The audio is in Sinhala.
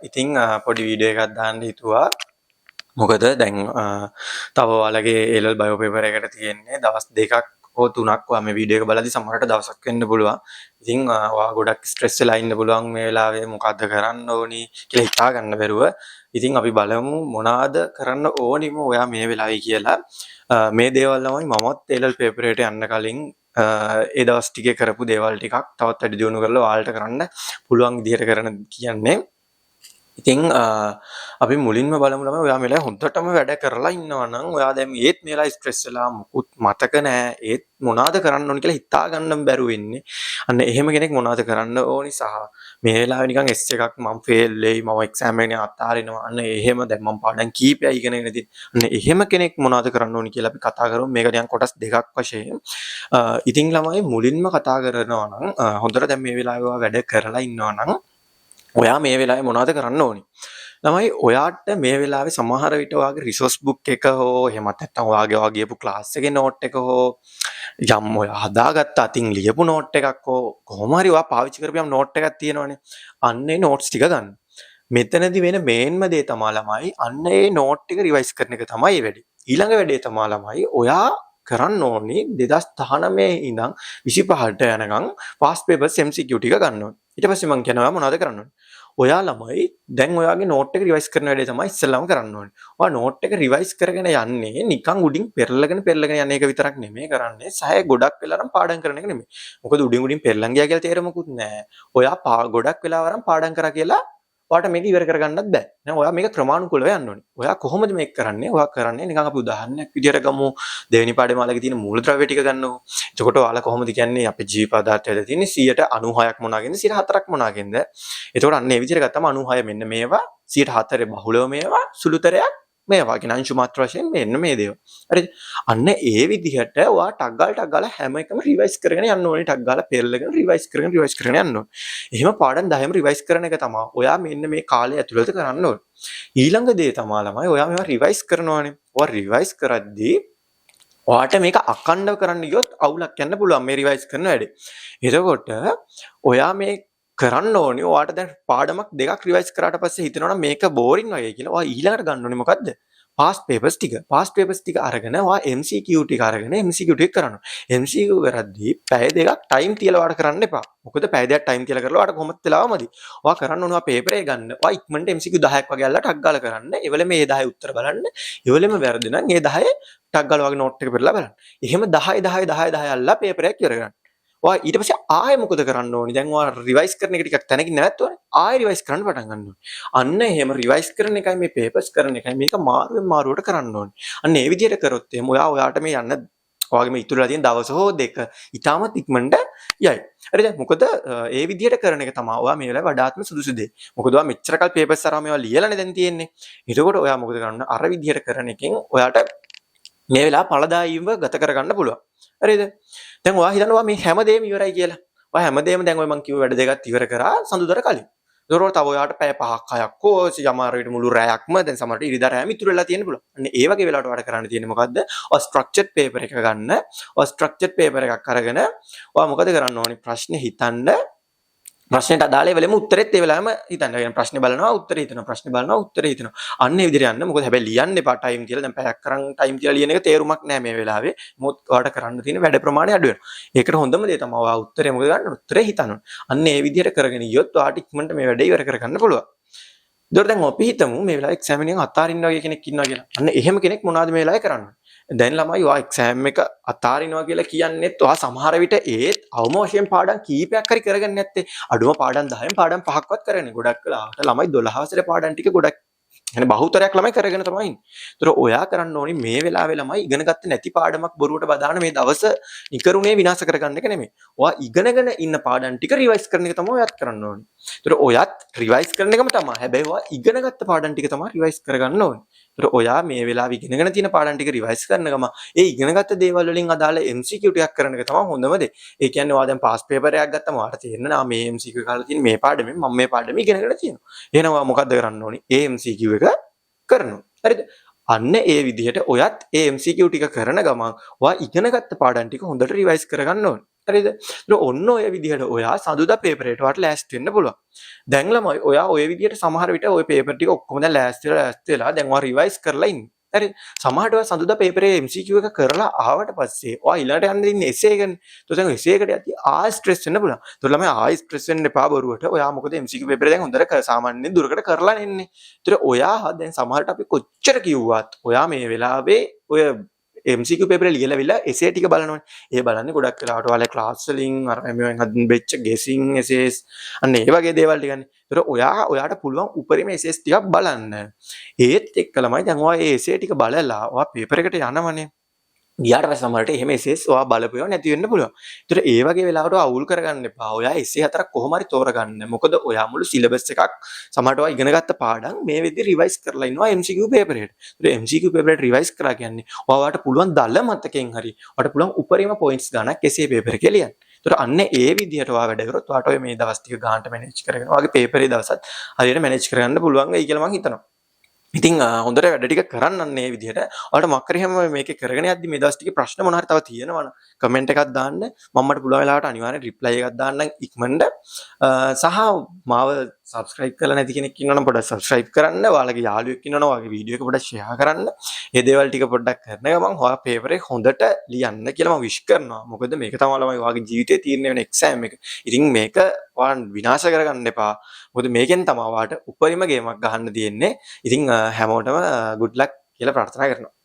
ඉතින් පොඩි වීඩියෝ එකක් දාන්න හිතුවා. මොකද දැන් තව ඔයාලගේ A-level bio paper එකට තියෙන්නේ දවස් 2ක් හෝ 3ක්. ඔයා මේ වීඩියෝ එක බලද්දි සමහරට දවසක් වෙන්න පුළුවන්. ඉතින් ඔයා ගොඩක් ස්ට්‍රෙස් වෙලා ඉන්න පුළුවන් මේ වෙලාවේ මොකද්ද කරන්න ඕනි කියලා හිතා ගන්න බැරුව. ඉතින් අපි බලමු මොනවාද කරන්න ඕනිම ඔයා මේ වෙලාවේ කියලා. මේ දේවල් තමයි මමත් A-level paper එකට යන්න කලින් ඒ දවස් ටිකේ කරපු දේවල් ටිකක් තවත් වැඩි දියුණු කරලා ඔයාලට කරන්න පුළුවන් විදිහට කරන කියන්නේ. ඉතින් අපි මුලින්ම බලමු ළමයි ඔයා මෙලා හොඳටම වැඩ කරලා ඉන්නවා නම් ඔයා දැන් ඒත් මෙලා ස්ට්‍රෙස් වෙලා මුකුත් මතක නැහැ ඒත් මොනවද කරන්න ඕනි කියලා හිතා ගන්න බැරුව ඉන්නේ. අන්න එහෙම කෙනෙක් මොනවද කරන්න ඕනි සහ මේ වෙලාවේ නිකන් S එකක් මම ෆේල් වෙයි මම එක්සෑම් එකේ අතාරිනවා. අන්න එහෙම දැන් මම පාඩම් කීපයක් ඉගෙනගෙන ඉතින් අන්න එහෙම කෙනෙක් මොනවද කරන්න ඕනි කියලා අපි කතා කරමු. මේක නිකන් කොටස් දෙකක් වශයෙන්. ඉතින් ළමයි මුලින්ම කතා කරනවා නම් හොඳට දැන් මේ වෙලාවේ ඔයා වැඩ කරලා ඉන්නවා නම් ඔයා මේ වෙලාවේ මොනවද කරන්න ඕනි? ළමයි ඔයාට මේ වෙලාවේ සමහර විට ඔයාගේ රිසෝස් බුක් එක හෝ එහෙමත් නැත්නම් ඔයා ගියපු ක්ලාස් එකේ නෝට් එක හෝ යම් ඔයා හදාගත්ත අතින් ලියපු නෝට් එකක් හෝ කොහොම හරි ඔයා පාවිච්චි කරපු යම් නෝට් එකක් තියෙනවනේ. අන්න ඒ නෝට්ස් ටික ගන්න. මෙතනදී වෙන මේන්ම දේ තමයි ළමයි අන්න ඒ නෝට් ටික රිවයිස් කරන එක තමයි වැඩේ. ඊළඟ වැඩේ තමයි ළමයි ඔයා කරන්න ඕනි 2019 ඉඳන් 25ට යනකම් past papers MCQ ටික ගන්න ඕනි. ඊට පස්සේ මම කියනවා මොනවද කරන්න ඕනි? ඔයා ළමයි දැන් ඔයාගේ නෝට් එක රිවයිස් කරන වැඩේ තමයි ඉස්සෙල්ලාම කරන්න ඕනේ. ඔයා නෝට් එක රිවයිස් කරගෙන යන්නේ නිකන් උඩින් පෙරලගෙන යන එක විතරක් නෙමෙයි කරන්නේ. සහය ගොඩක් වෙලා නම් පාඩම් කරන එක නෙමෙයි. මොකද උඩින් පෙරලන් ගියා කියලා තේරෙමුකුත් නැහැ. ඔයා ගොඩක් වෙලා වරන් පාඩම් කරා කියලා ඔයාට මේක ඉවර කරගන්නත් බෑ. දැන් ඔයා මේක ක්‍රමානුකූලව යන්න ඕනේ. ඔයා කොහොමද මේක කරන්නේ? ඔයා කරන්නේ නිකන් අපි උදාහරණයක් විදියට ගමු. දෙවෙනි පාඩේ මාළගේ තියෙන මූලද්‍රව්‍ය ටික ගන්නකො. එතකොට ඔයාලා කොහොමද කියන්නේ අපේ ජීව පදාර්ථවල තියෙන 96ක් මොනවාගෙන්ද 4ක් මොනවාගෙන්ද? එතකොට අන්න ඒ විදියට ගත්තම 96 මෙන්න මේවා 4 බහුලව මේවා සුළුතරයක් මේවා කියන අංශු මාත්‍ර වශයෙන් මෙන්න මේ දේවල්. හරිද? අන්න ඒ විදිහට ඔයා ටක් ගාලා හැම එකම රිවයිස් කරගෙන යන්න ඕනේ. ටක් ගාලා පෙරලගෙන රිවයිස් කරගෙන යන්න ඕනේ. එහෙම පාඩම් 10ම රිවයිස් කරන එක තමයි ඔයා මෙන්න මේ කාලය ඇතුළත කරන්න ඕනේ. ඊළඟ දේ තමයි ළමයි ඔයා මේවා රිවයිස් කරනවානේ. ඔයා රිවයිස් කරද්දී ඔයාට මේක අඛණ්ඩව කරන්න ගියොත් අවුලක් යන්න පුළුවන් මේ රිවයිස් කරන වැඩේ. එතකොට ඔයා මේ කරන්න ඕනේ ඔයාට දැන් පාඩමක් දෙකක් රිවයිස් කරාට පස්සේ හිතනවා නම් මේක බෝරින් වගේ කියලා. ඔයා ඊළඟට ගන්න ඕනේ මොකද්ද? past papers ටික අරගෙන ඔයා MCQ ටික අරගෙන MCQ ටික කරනවා. MCQ කරද්දී පැය දෙකක් ටයිම් තියලා ඔයාට කරන්න එපා. මොකද පැය දෙකක් ටයිම් තියලා කරලා ඔයාට කොහොමද වෙලාවමදි. ඔයා කරන්න ඕනේ ඔයා පේපර් එක ගන්න. ඔයා ඉක්මනට MCQ 10ක් වගේ අල්ලලා ටක් ගාලා කරන්න. ඒවල මේ 10 උත්තර බලන්න. ඒවලම වැරදි නම් ඒ 10 ටක් ගාලා වගේ නෝට් එක පෙරලා බලන්න. එහෙම 10 අල්ලලා පේපර් එක ඉවර කරගන්න. ඔයා ඊට පස්සේ ආයෙ මොකද කරන්න ඕනි? දැන් ඔයා රිවයිස් කරන එක ටිකක් තැනකින් නැවතුනේ. ආයෙ රිවයිස් කරන්න පටන් ගන්න ඕනි. අන්න එහෙම රිවයිස් කරන එකයි මේ පේපර්ස් කරන එකයි මේක මාරුවට කරන්න ඕනි. අන්න ඒ විදිහට කරොත් එහෙම ඔයාට මේ යන්න ඔයාගේ මේ ඉතුරුලා තියෙන දවස් හෝ දෙක ඉතාමත් ඉක්මනට යයි. හරිද? මොකද ඒ විදිහට කරන එක තමයි ඔයා මේ වෙලාවේ වඩාත්ම සුදුසු දේ. මොකද ඔයා මෙච්චර කල් පේපර්ස් අරන් මේවා ලියලානේ දැන් තියෙන්නේ. එතකොට ඔයා මොකද කරන්නේ? අර විදිහට කරන එකෙන් ඔයාට මේ වෙලාව ඵලදායීව ගත කරගන්න පුළුවන්. හරිද? දැන් ඔයා හිතනවා මේ හැමදේම ඉවරයි කියලා. ඔයා හැමදේම දැන් ඔය මං කිව්ව වැඩ දෙකත් ඉවර කරා සඳුදර කලින්. ඒතකොට තව ඔයාට පැය 5ක් 6ක් හෝ සමහර විට මුළු රැයක්ම දැන් සමහරට ඉරිදා රැයම ඉතුරු වෙලා තියෙන්න පුළුවන්. අන්න ඒ වගේ වෙලාවට ඔයාට කරන්න තියෙන්නේ මොකද්ද? ඔය ස්ට්‍රක්චර්ඩ් පේපර් එක ගන්න. ඔය ස්ට්‍රක්චර්ඩ් පේපර් එකක් අරගෙන ඔයා මොකද කරන්න ඕනේ? ප්‍රශ්නේ හිතන්න. ප්‍රශ්නෙට අදාළ වෙලෙම උත්තරෙත් ඒ වෙලාවෙම හිතන්න. يعني ප්‍රශ්නේ බලනවා උත්තරේ හිතනවා. ප්‍රශ්නේ බලනවා උත්තරේ හිතනවා. අන්න ඒ විදිහට යන්න. මොකද හැබැයි ලියන්න එපා ටයිම් කියලා. දැන් පැයක් කරන් ටයිම් කියලා ලියන එක තේරුමක් නැහැ මේ වෙලාවේ. මොකද ඔයාලට කරන්න තියෙන වැඩ ප්‍රමාණය අඩු වෙනවා. ඒකට හොඳම දේ තමයි ඔයා උත්තරේ මොකද ගන්න? උත්තරේ හිතන්න. අන්න ඒ විදිහට කරගෙන ගියොත් ඔයාට ඉක්මනට මේ වැඩේ ඉවර කරගන්න පුළුවන්. ඒතකොට දැන් අපි හිතමු මේ වෙලාවේ එක්සෑම් එකෙන් අතාරින්න වගේ කෙනෙක් ඉන්නවා කියලා. අන්න එහෙම කෙනෙක් මොනවද මේ වෙලාවේ කරන්නේ? දැන් ළමයි ඔයා එක්සෑම් එක අතාරිනවා කියලා කියන්නේත් ඔයා සමහර විට ඒත් අවම වශයෙන් පාඩම් කීපයක් හරි කරගන්නේ නැත්තේ. අඩුම පාඩම් 10න් පාඩම් 5ක්වත් කරන්නේ. ගොඩක් වෙලාවට ළමයි 12 වසරේ පාඩම් ටික ගොඩක් يعني බහුතරයක් ළමයි කරගෙන තමයි ඉන්නේ. ඒතර ඔයා කරන්න ඕනේ මේ වෙලාවේ ළමයි ඉගෙන ගත්තේ නැති පාඩමක් බොරුවට බදාන මේ දවස නිකරුණේ විනාශ කරගන්න එක නෙමෙයි. ඔයා ඉගෙනගෙන ඉන්න පාඩම් ටික රිවයිස් කරන එක තමයි ඔයාත් කරන්න ඕනේ. ඒතර ඔයාත් රිවයිස් කරන එකම තමයි. හැබැයි ඔයා ඉගෙනගත්ත පාඩම් ටික තමයි රිවයිස් කරගන්න ඕනේ. ඒතර ඔයා මේ වෙලාවේ ඉගෙනගෙන තියෙන පාඩම් ටික රිවයිස් කරන ගම ඒ ඉගෙනගත්ත දේවල් වලින් අදාළ MCQ ටිකක් කරන එක තමයි හොඳම දේ. ඒ කියන්නේ ඔයා දැන් පාස් පේපර් එකක් ගත්තම ඔයාට තේරෙනවා මේ MCQ කාලා තියෙන මේ පාඩමෙන් මම මේ පාඩම ඉගෙනගෙන තියෙනවා. එහෙනම් ඔයා මොකද්ද කරන්න ඕනේ? ඒ MCQ එක කරනවා. හරිද? අන්න ඒ විදිහට ඔයත් ඒ MCQ ටික කරන ගමන් ඔයා ඉගෙනගත්ත පාඩම් ටික හොඳට රිවයිස් කරගන්න ඕනේ. හරිද? ඒතර ඔන්න ඔය විදිහට ඔයා සඳුදා පේපර් එකට වට ලෑස්ති වෙන්න පුළුවන්. දැන් ළමයි ඔයා ඔය විදිහට සමහර විට ඔය පේපර් ටික ඔක්කොම දැන් ලෑස්ති වෙලා දැන් ඔයා රිවයිස් කරලා ඉන්නේ. හරි සමහරට ඔයා සඳුදා පේපරේ MCQ එක කරලා ආවට පස්සේ ඔයා ඊළඟට යන්න ඉන්නේ එසේ එකනේ. ඒතකොට දැන් එසේ එකට යද්දි ආයෙ ස්ට්‍රෙස් වෙන්න පුළුවන්. ඒතකොට ළමයි ආයෙ ස්ට්‍රෙස් වෙන්න එපා බොරුවට. ඔයා මොකද MCQ පේපරේ දැන් හොඳට සාමාන්‍යයෙන් දුරකට කරලා එන්නේ. ඒතර ඔයා දැන් සමහරට අපි කොච්චර කිව්වත් ඔයා මේ වෙලාවේ ඔය MCQ පේපරේ ලියලාවිලා එසේ ටික බලනවනේ. ඒ බලන්නේ ගොඩක් වෙලාවට ඔයාලා ක්ලාස් වලින් අර මෙවෙන් හම්බෙච්ච ගෙසින් එසේස් අන්න ඒ වගේ දේවල් ටිකනේ. ඒතර ඔයාට පුළුවන් උපරිම එසේස් ටිකක් බලන්න. ඒත් එක්ක ළමයි දැන් ඔයා ඒ එසේ ටික බලලා ඔයා පේපර් එකට යනවනේ. ගියාට පස්සේ සමහරට එහෙම එසේස් ඔයා බලපුවා නැති වෙන්න පුළුවන්. ඒතර ඒ වගේ වෙලාවට අවුල් කරගන්න එපා. ඔයා එසේ හතරක් කොහොම හරි තෝරගන්න. මොකද ඔයා මුළු සිලබස් එකක් සමහරට ඔයා ඉගෙන ගත්ත පාඩම් මේ විදිහට රිවයිස් කරලා ඉන්නවා MCQ පේපරේට. ඒතර MCQ පේපරේට රිවයිස් කරලා කියන්නේ ඔයාට පුළුවන් දල මතකෙන් හරි ඔයාට පුළුවන් උපරිම පොයින්ට්ස් ගණක් එසේ පේපර් එකේ ලියන්න. ඒතර අන්න ඒ විදිහට ඔයා වැඩ කරොත් ඔයාට ඔය මේ දවස් ටික ගානට මැනේජ් කරගෙන ඔයාගේ පේපරේ දවසත් හරියට මැනේජ් කරගන්න පුළුවන් වෙයි කියලා මම හිතනවා. ඉතින් හොඳට වැඩ ටික කරන්න අන්න ඒ විදිහට. ඔයාලට මොකක් හරි හැම මේකේ කරගෙන යද්දි මේ දවස් ටිකේ ප්‍රශ්න මොනවා හරි තව තියෙනවනම් කමෙන්ට් එකක් දාන්න. මම මට පුළුවන් වෙලාවට අනිවාර්යෙන් රිප්ලයි එකක් දාන්නම් ඉක්මනට. සහ මාව සබස්ක්‍රයිබ් කරලා නැති කෙනෙක් ඉන්නවනම් පොඩ්ඩක් සබස්ක්‍රයිබ් කරන්න. ඔයාලගේ යාළුවෙක් ඉන්නවනම් ඔයාගේ වීඩියෝ එක පොඩ්ඩක් ෂෙයා කරන්න. මේ දේවල් ටික පොඩ්ඩක් කරන ගමන් ඔයා පේපර් එක හොඳට ලියන්න කියලා මම විශ් කරනවා. මොකද මේක තමයි ළමයි ඔයාගේ ජීවිතේ තීරණය වෙන එක්සෑම් එක. ඉතින් මේක ඔයා විනාශ කරගන්න එපා. මොකද මේකෙන් තමයි ඔයාට උපරිම ගේමක් ගහන්න තියෙන්නේ. ඉතින් හැමෝටම good luck කියලා ප්‍රාර්ථනා කරනවා.